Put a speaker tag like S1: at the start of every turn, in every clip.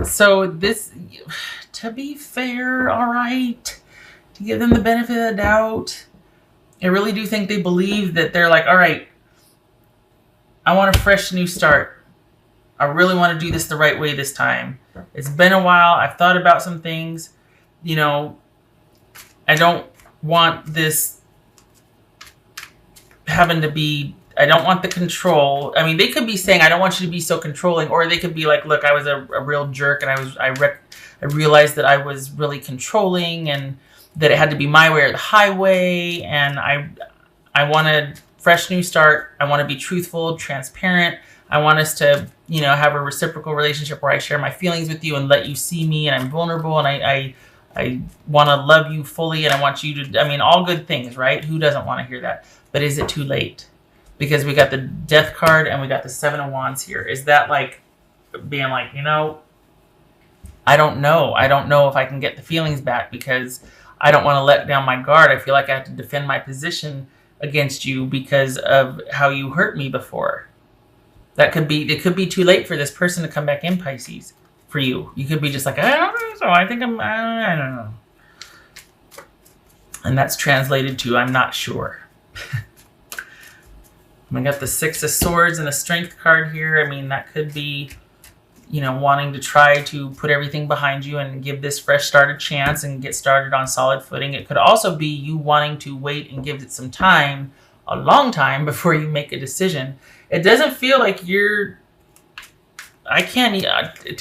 S1: So this, to be fair, all right, to give them the benefit of the doubt, I really do think they believe that they're like, all right, I want a fresh new start. I really want to do this the right way this time. It's been a while. I've thought about some things. You know, I don't want this having to be, I don't want the control. I mean, they could be saying, I don't want you to be so controlling, or they could be like, look, I was a real jerk, and I realized that I was really controlling, and that it had to be my way or the highway, and I want a fresh new start. I want to be truthful, transparent. I want us to, have a reciprocal relationship where I share my feelings with you and let you see me, and I'm vulnerable, and I want to love you fully, and I want you to, I mean, all good things, right? Who doesn't want to hear that? But is it too late? Because we got the Death card and we got the Seven of Wands here. Is that like being like, I don't know. I don't know if I can get the feelings back because I don't want to let down my guard. I feel like I have to defend my position against you because of how you hurt me before. It could be too late for this person to come back in, Pisces, for you. You could be just like, I don't know, so I think I don't know. And that's translated to, I'm not sure. We got the Six of Swords and the Strength card here. I mean, that could be, wanting to try to put everything behind you and give this fresh start a chance and get started on solid footing. It could also be you wanting to wait and give it some time, a long time, before you make a decision. It doesn't feel like to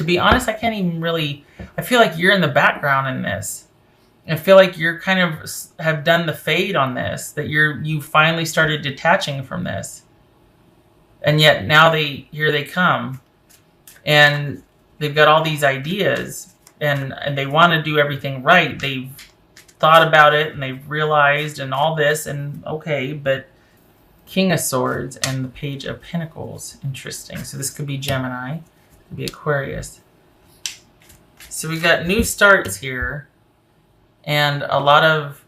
S1: be honest, I can't even really, I feel like you're in the background in this. I feel like you're kind of have done the fade on this, that you finally started detaching from this. And yet now here they come. And they've got all these ideas and they want to do everything right. They've thought about it and they've realized and all this, and okay, but King of Swords and the Page of Pentacles. Interesting. So this could be Gemini, could be Aquarius. So we got new starts here. And a lot of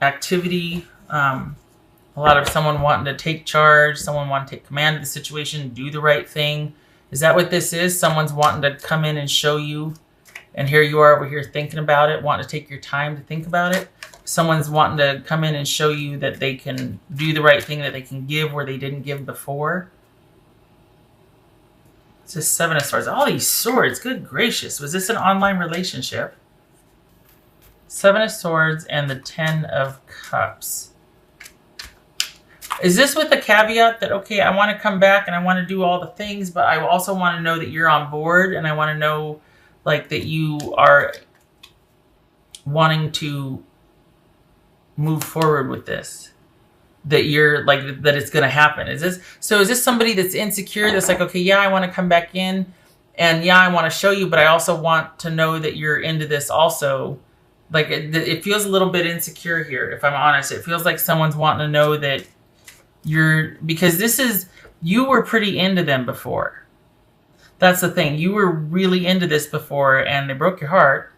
S1: activity, a lot of someone wanting to take charge, someone wanting to take command of the situation, do the right thing. Is that what this is? Someone's wanting to come in and show you, and here you are over here thinking about it, wanting to take your time to think about it. Someone's wanting to come in and show you that they can do the right thing, that they can give where they didn't give before. It's just Seven of Swords. All these swords, good gracious. Was this an online relationship? Seven of Swords and the Ten of Cups. Is this with the caveat that, okay, I want to come back and I want to do all the things, but I also want to know that you're on board, and I want to know, like, that you are wanting to move forward with this, that you're like, that it's going to happen? Is this somebody that's insecure, that's like, okay, yeah, I want to come back in, and yeah, I want to show you, but I also want to know that you're into this also. Like, it feels a little bit insecure here, if I'm honest. It feels like someone's wanting to know that because you were pretty into them before. That's the thing. You were really into this before, and they broke your heart.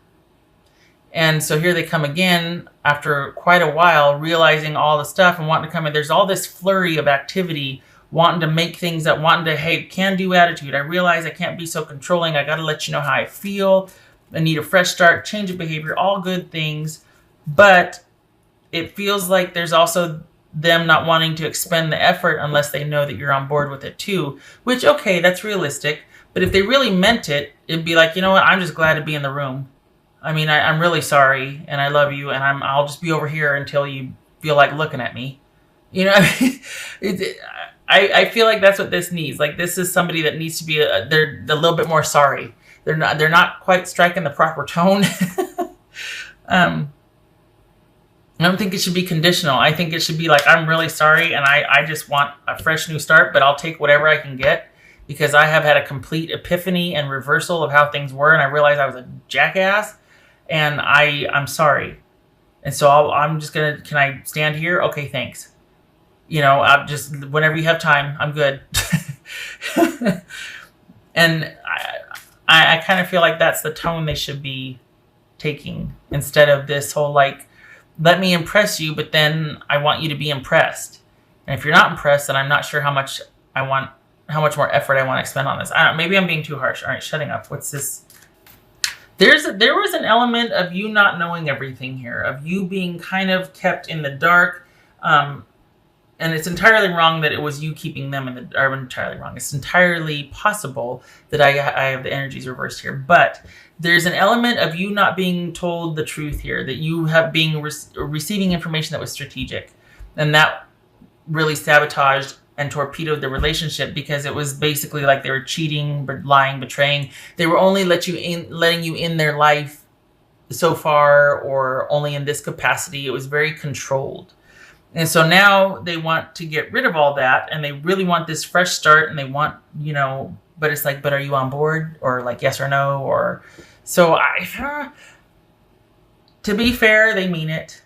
S1: And so here they come again after quite a while, realizing all the stuff and wanting to come in. There's all this flurry of activity, wanting to make things up, wanting to, hey, can-do attitude. I realize I can't be so controlling. I got to let you know how I feel. I need a fresh start, change of behavior, all good things. But it feels like there's also them not wanting to expend the effort unless they know that you're on board with it too. Which, okay, that's realistic. But if they really meant it, it'd be like, you know what, I'm just glad to be in the room. I mean, I'm really sorry, and I love you, and I'll just be over here until you feel like looking at me. I feel like that's what this needs. Like, this is somebody that needs to be they're a little bit more sorry. They're not quite striking the proper tone. I don't think it should be conditional. I think it should be like, I'm really sorry, and I just want a fresh new start, but I'll take whatever I can get, because I have had a complete epiphany and reversal of how things were, and I realized I was a jackass, and I'm sorry. And so I'm just going to, can I stand here? Okay, thanks. I'm just, whenever you have time, I'm good. And I kind of feel like that's the tone they should be taking, instead of this whole, like, let me impress you, but then I want you to be impressed. And if you're not impressed, then I'm not sure how much I want how much more effort I want to expend on this. I don't, maybe I'm being too harsh. All right, shutting up. What's this? There was an element of you not knowing everything here, of you being kind of kept in the dark. And it's entirely wrong that it was you keeping them in the dark. Entirely wrong. It's entirely possible that I have the energies reversed here. But there's an element of you not being told the truth here, that you have been receiving information that was strategic. And that really sabotaged and torpedoed the relationship, because it was basically like they were cheating, lying, betraying. They were only letting you in their life so far, or only in this capacity. It was very controlled. And so now they want to get rid of all that, and they really want this fresh start, and they want, but it's like, but are you on board? Or like, yes or no? Or so to be fair, they mean it.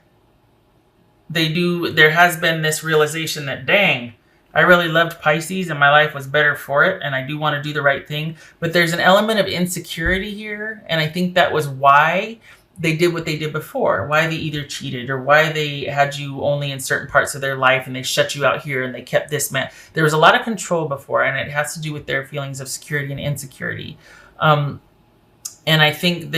S1: They do. There has been this realization that, dang, I really loved Pisces and my life was better for it, and I do want to do the right thing. But there's an element of insecurity here, and I think that was why they did what they did before, why they either cheated or why they had you only in certain parts of their life and they shut you out here and they kept this man. There was a lot of control before, and it has to do with their feelings of security and insecurity. And I think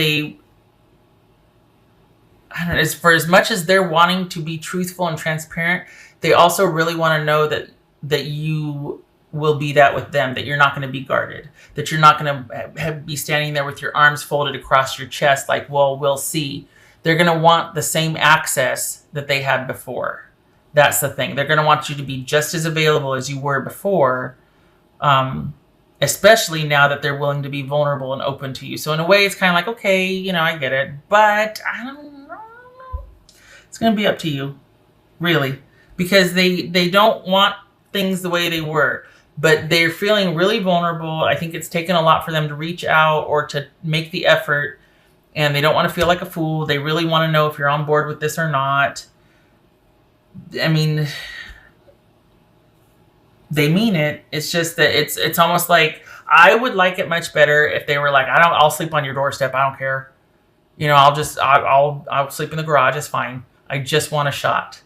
S1: for as much as they're wanting to be truthful and transparent, they also really want to know that you will be that with them, that you're not going to be guarded, that you're not going to be standing there with your arms folded across your chest like, well, we'll see. They're going to want the same access that they had before. That's the thing. They're going to want you to be just as available as you were before, especially now that they're willing to be vulnerable and open to you. So in a way, it's kind of like, okay, I get it, but I don't know. It's going to be up to you, really, because they don't want things the way they were. But they're feeling really vulnerable. I think it's taken a lot for them to reach out or to make the effort. And they don't want to feel like a fool. They really want to know if you're on board with this or not. I mean, they mean it. It's just that it's almost like, I would like it much better if they were like, I'll sleep on your doorstep. I don't care. I'll sleep in the garage. It's fine. I just want a shot.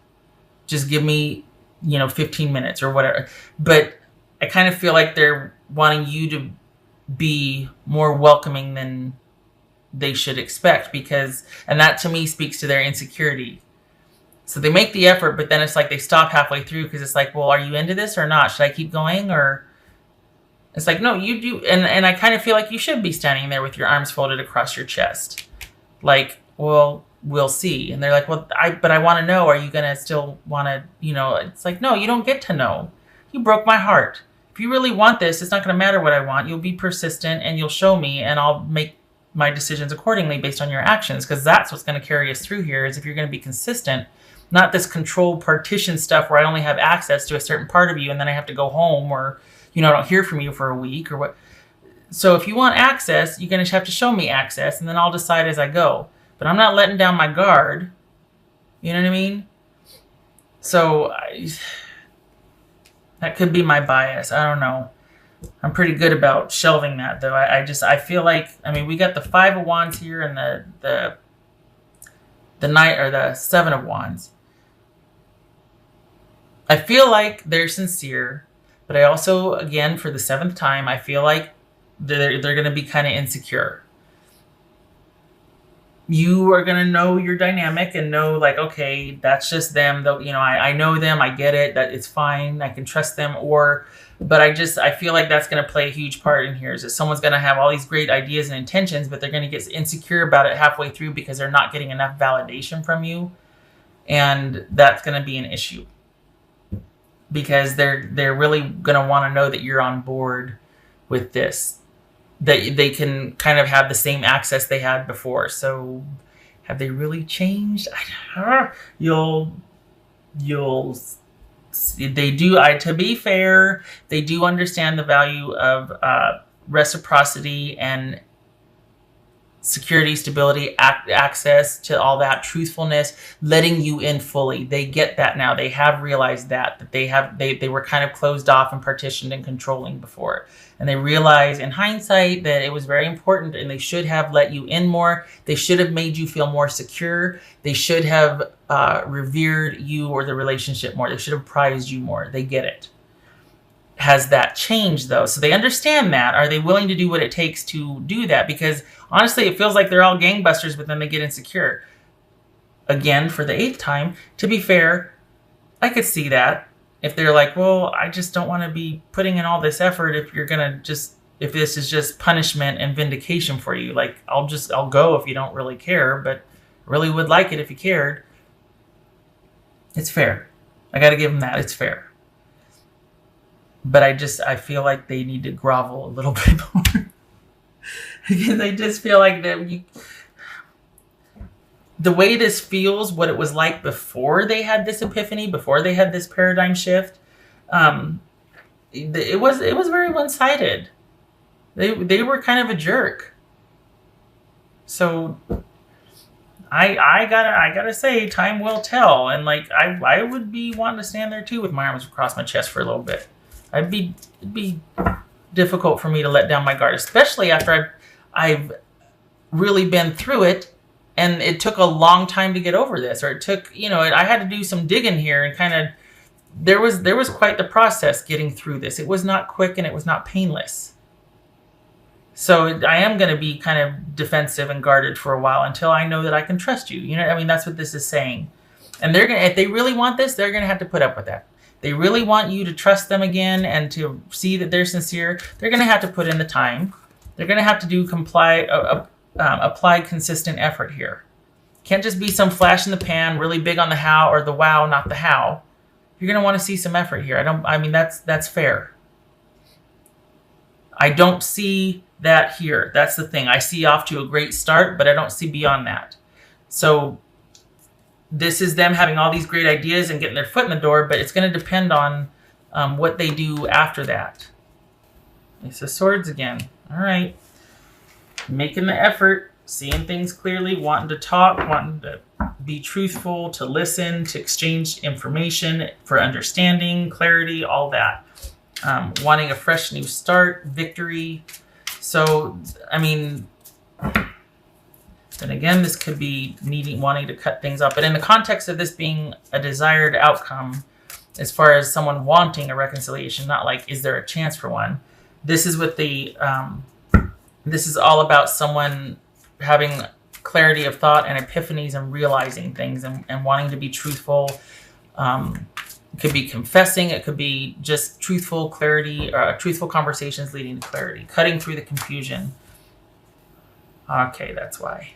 S1: Just give me, 15 minutes or whatever. But I kind of feel like they're wanting you to be more welcoming than they should expect, and that to me speaks to their insecurity. So they make the effort, but then it's like they stop halfway through, because it's like, well, are you into this or not? Should I keep going? Or it's like, no, you do. And I kind of feel like you should be standing there with your arms folded across your chest. Like, well, we'll see. And they're like, well, I want to know, are you going to still want to, it's like, no, you don't get to know. You broke my heart. If you really want this, it's not going to matter what I want. You'll be persistent and you'll show me, and I'll make my decisions accordingly based on your actions, because that's what's going to carry us through here, is if you're going to be consistent, not this control partition stuff where I only have access to a certain part of you and then I have to go home, or, I don't hear from you for a week or what. So if you want access, you're going to have to show me access, and then I'll decide as I go. But I'm not letting down my guard. You know what I mean? So that could be my bias. I don't know. I'm pretty good about shelving that, though. I feel like, we got the 5 of Wands here and the Knight, or the 7 of Wands. I feel like they're sincere, but I also, again, for the 7th time, I feel like they're going to be kind of insecure. You are going to know your dynamic and know, like, okay, that's just them. Though, I know them. I get it. That it's fine. I can trust them. But I feel like that's going to play a huge part in here, is that someone's going to have all these great ideas and intentions, but they're going to get insecure about it halfway through because they're not getting enough validation from you. And that's going to be an issue, because they're really going to want to know that you're on board with this, that they can kind of have the same access they had before. So have they really changed? You'll they do. To be fair, they do understand the value of reciprocity and security, stability, access to all that, truthfulness, letting you in fully. They get that now. They have realized that they were kind of closed off and partitioned and controlling before. And they realize in hindsight that it was very important, and they should have let you in more. They should have made you feel more secure. They should have revered you or the relationship more. They should have prized you more. They get it. has that changed though. So they understand that. Are they willing to do what it takes to do that? Because honestly, it feels like they're all gangbusters, but then they get insecure. Again, for the 8th time, to be fair, I could see that. If they're like, well, I just don't want to be putting in all this effort if you're going to just, if this is just punishment and vindication for you. Like, I'll go if you don't really care, but really would like it if you cared. It's fair. I got to give them that. It's fair. But I feel like they need to grovel a little bit more. Because I just feel like that the way this feels, what it was like before they had this epiphany, before they had this paradigm shift, it was very one-sided. They were kind of a jerk. So I gotta say, time will tell. And like I would be wanting to stand there too with my arms across my chest for a little bit. It'd be difficult for me to let down my guard, especially after I've really been through it, and it took a long time to get over this, or it took, I had to do some digging here, and kind of there was quite the process getting through this. It was not quick and it was not painless. So I am going to be kind of defensive and guarded for a while until I know that I can trust you. That's what this is saying. And if they really want this, they're going to have to put up with that. They really want you to trust them again and to see that they're sincere. They're going to have to put in the time. They're going to have to do applied consistent effort here. Can't just be some flash in the pan, really big on the how or the wow, not the how. You're going to want to see some effort here. That's fair. I don't see that here. That's the thing. I see off to a great start, but I don't see beyond that. So this is them having all these great ideas and getting their foot in the door, but it's going to depend on what they do after that. Ace of Swords again. All right. Making the effort, seeing things clearly, wanting to talk, wanting to be truthful, to listen, to exchange information for understanding, clarity, all that. Wanting a fresh new start, victory. So, then again, this could be wanting to cut things off. But in the context of this being a desired outcome, as far as someone wanting a reconciliation, not like, is there a chance for one? This is what this is all about someone having clarity of thought and epiphanies and realizing things and wanting to be truthful. It could be confessing. It could be just truthful clarity, truthful conversations leading to clarity, cutting through the confusion. Okay, that's why.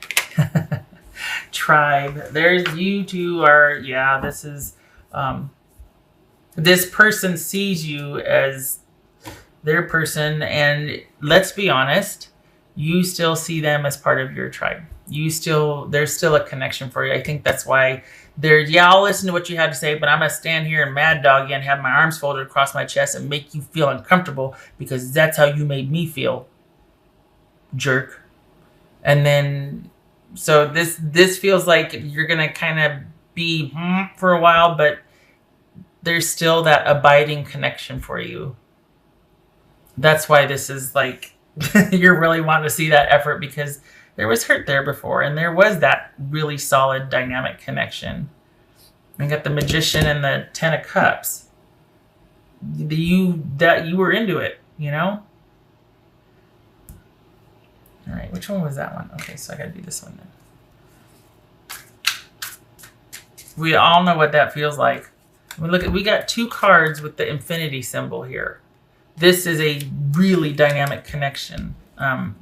S1: Tribe. There's you two are, this is, this person sees you as their person, and let's be honest, you still see them as part of your tribe. There's still a connection for you. I think that's why I'll listen to what you had to say, but I'm going to stand here and mad dog you and have my arms folded across my chest and make you feel uncomfortable because that's how you made me feel, jerk. And then, so this feels like you're going to kind of be for a while, but there's still that abiding connection for you. That's why this is like, you're really wanting to see that effort because there was hurt there before, and there was that really solid dynamic connection. We got the Magician and the Ten of Cups. You were into it, All right, which one was that one? Okay, so I got to do this one then. We all know what that feels like. We got 2 cards with the infinity symbol here. This is a really dynamic connection.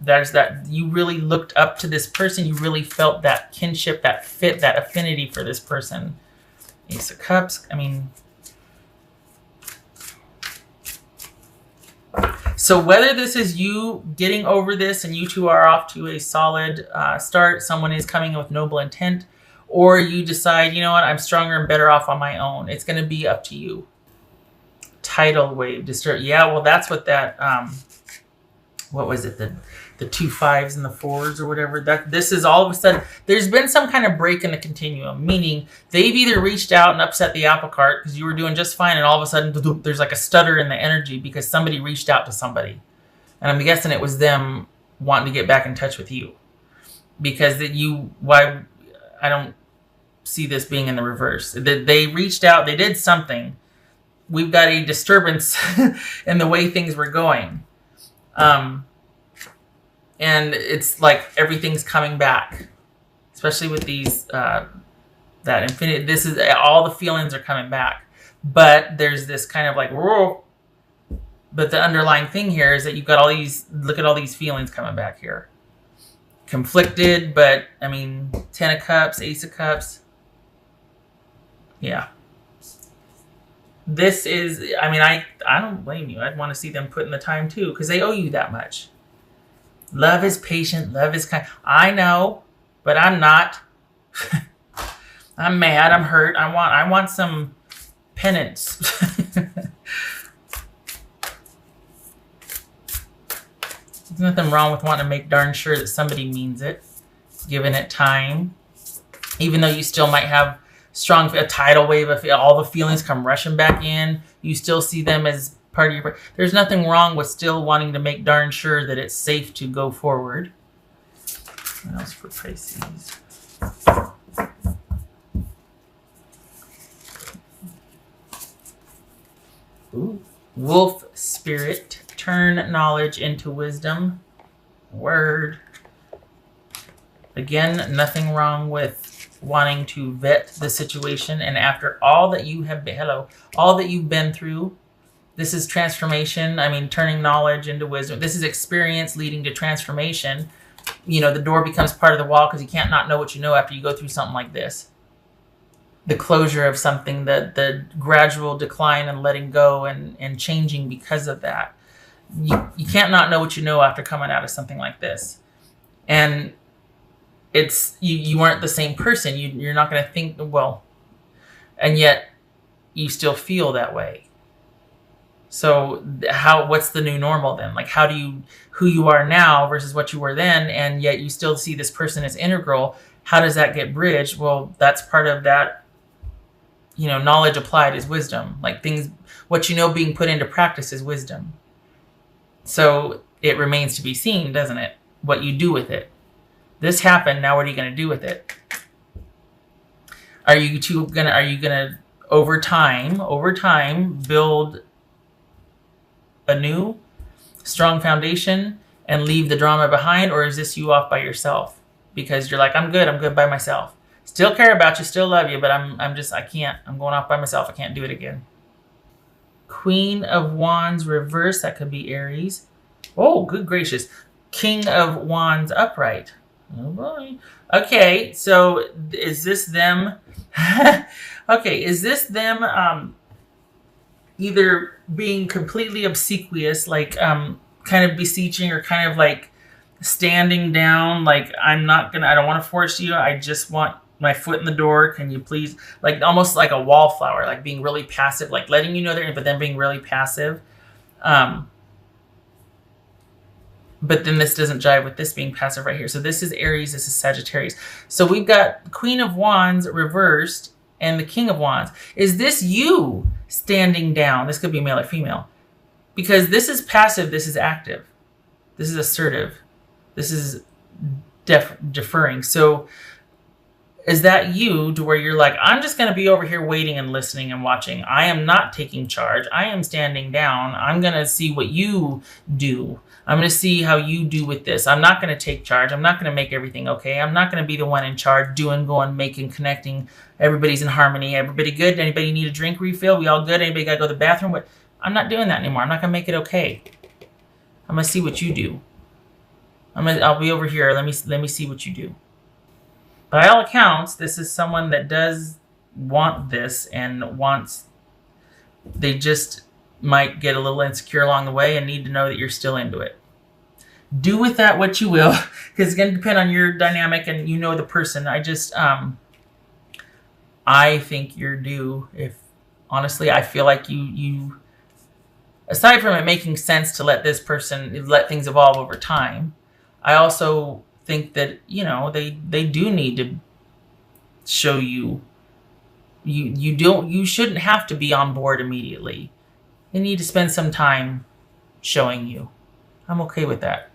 S1: There's that you really looked up to this person. You really felt that kinship, that fit, that affinity for this person. Ace of Cups. So whether this is you getting over this and you two are off to a solid start, someone is coming with noble intent, or you decide, you know what, I'm stronger and better off on my own. It's going to be up to you. Tidal wave disturb. Yeah, well, that's what that, what was it? The 2 5s and the 4s or whatever. This is all of a sudden, there's been some kind of break in the continuum, meaning they've either reached out and upset the apple cart because you were doing just fine, and all of a sudden there's like a stutter in the energy because somebody reached out to somebody. And I'm guessing it was them wanting to get back in touch with you. Because why I don't see this being in the reverse. They reached out, they did something, we've got a disturbance in the way things were going. And it's like everything's coming back, especially with these, that infinity. This is all the feelings are coming back, but there's this kind of like, whoa. But the underlying thing here is that you've got all these, look at all these feelings coming back here. Conflicted, but I mean, 10 of Cups, Ace of Cups. Yeah. This is, I mean, I don't blame you. I'd want to see them put in the time too, because they owe you that much. Love is patient. Love is kind. I know, but I'm not. I'm mad. I'm hurt. I want some penance. There's nothing wrong with wanting to make darn sure that somebody means it, giving it time, even though you still might have a tidal wave of all the feelings come rushing back in. You still see them as part of your. There's nothing wrong with still wanting to make darn sure that it's safe to go forward. What else for Pisces? Ooh. Wolf spirit. Turn knowledge into wisdom. Word. Again, nothing wrong with wanting to vet the situation, and after all that you have been, all that you've been through, this is transformation. I mean, turning knowledge into wisdom. This is experience leading to transformation. You know, the door becomes part of the wall because you can't not know what you know after you go through something like this. The closure of something, the gradual decline and letting go and changing because of that. You can't not know what you know after coming out of something like this. And it's you aren't the same person. You're not going to think, well, and yet you still feel that way. So what's the new normal then? Like, who you are now versus what you were then, and yet you still see this person as integral. How does that get bridged? Well, that's part of that, knowledge applied is wisdom. Like what you know being put into practice is wisdom. So it remains to be seen, doesn't it? What you do with it. This happened. Now what are you going to do with it? Are you gonna over time build a new strong foundation and leave the drama behind, or is this you off by yourself because you're like, I'm good by myself. Still care about you, still love you, but I'm going off by myself. I can't do it again. Queen of Wands reverse, that could be Aries. Oh, good gracious. King of Wands upright. Oh boy. Okay, so is this them? Okay, is this them either being completely obsequious, like kind of beseeching, or kind of like standing down, like I don't want to force you, I just want my foot in the door, can you please, like almost like a wallflower, like being really passive, like letting you know they're in, but then being really passive. But then this doesn't jive with this being passive right here. So this is Aries, this is Sagittarius. So we've got Queen of Wands reversed and the King of Wands. Is this you standing down? This could be male or female. Because this is passive, this is active. This is assertive. This is deferring. So is that you to where you're like, I'm just going to be over here waiting and listening and watching. I am not taking charge. I am standing down. I'm going to see what you do. I'm going to see how you do with this. I'm not going to take charge. I'm not going to make everything okay. I'm not going to be the one in charge, doing, going, making, connecting. Everybody's in harmony. Everybody good? Anybody need a drink refill? We all good? Anybody got to go to the bathroom? What? I'm not doing that anymore. I'm not going to make it okay. I'm going to see what you do. I'll be over here. Let me see what you do. By all accounts, this is someone that does want this and they just might get a little insecure along the way and need to know that you're still into it. Do with that what you will, because it's going to depend on your dynamic and the person. I think you're due. Honestly, I feel like you aside from it making sense to let things evolve over time, I also think that they do need to show you shouldn't have to be on board immediately. They need to spend some time showing you. I'm okay with that.